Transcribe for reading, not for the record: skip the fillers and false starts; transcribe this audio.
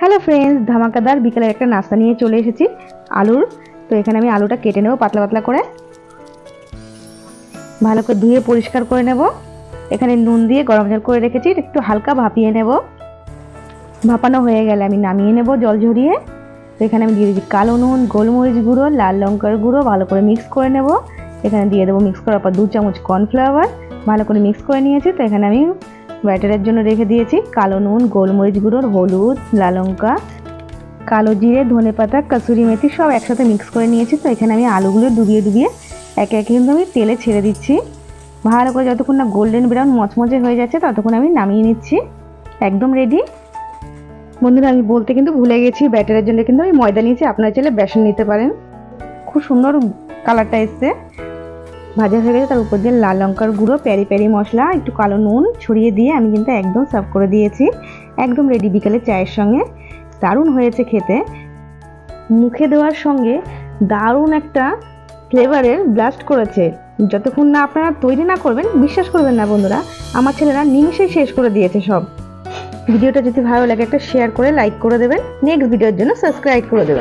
Hello friends, ধামাকাদার বিকেলের একটা নাস্তা নিয়ে চলে এসেছি আলুর। তো এখানে আমি আলুটা কেটে নেব পাতলা পাতলা করে, ভালো করে ধুয়ে পরিষ্কার করে নেব। এখানে নুন দিয়ে গরম জল করে রেখেছি, একটু হালকা ভাপিয়ে নেব। ভাপানো হয়ে গেলে আমি নামিয়ে নেব জল ঝরিয়ে। তো এখানে আমি দিয়ে দিচ্ছি কালো নুন, গোলমরিচ গুঁড়ো, লাল লঙ্কার গুঁড়ো, ভালো করে মিক্স করে নেব। এখানে দিয়ে দেবো মিক্স করার পর 2 চামচ কর্নফ্লাওয়ার, ভালো করে মিক্স করে নিয়েছি। তো এখানে আমি ব্যাটারের জন্য রেখে দিয়েছি কালো নুন, গোলমরিচ গুঁড়ো, হলুদ, লাল লঙ্কা, কালো জিরে, ধনেপাতা, কাসুরি মেথি সব একসাথে মিক্স করে নিয়েছি। তো এখানে আমি আলুগুলো ডুবিয়ে ডুবিয়ে একে একে কিন্তু আমি তেলে ছেড়ে দিচ্ছি। ভালো করে যতক্ষণ না গোল্ডেন ব্রাউন মচমচে হয়ে যাচ্ছে ততক্ষণ আমি নামিয়ে নিচ্ছি। একদম রেডি। বন্ধুরা, আমি বলতে কিন্তু ভুলে গেছি, ব্যাটারের জন্য কিন্তু আমি ময়দা নিয়েছি, আপনারা চাইলে বেসন নিতে পারেন। খুব সুন্দর কালারটা এসছে। ভাজা হয়ে গেছে, তার উপর দিয়ে লাল লঙ্কার গুঁড়ো, প্যারি প্যারি মশলা, একটু কালো নুন ছড়িয়ে দিয়ে আমি কিন্তু একদম সার্ভ করে দিয়েছি। একদম রেডি বিকেলে চায়ের সঙ্গে। দারুণ হয়েছে খেতে, মুখে দেওয়ার সঙ্গে দারুণ একটা ফ্লেভারের ব্লাস্ট করেছে। যতক্ষণ না আপনারা তৈরি না করবেন বিশ্বাস করবেন না বন্ধুরা, আমার ছেলেরা নিমিশেই শেষ করে দিয়েছে সব। ভিডিওটা যদি ভালো লাগে একটা শেয়ার করে লাইক করে দেবেন, নেক্সট ভিডিওর জন্য সাবস্ক্রাইব করে দেবেন।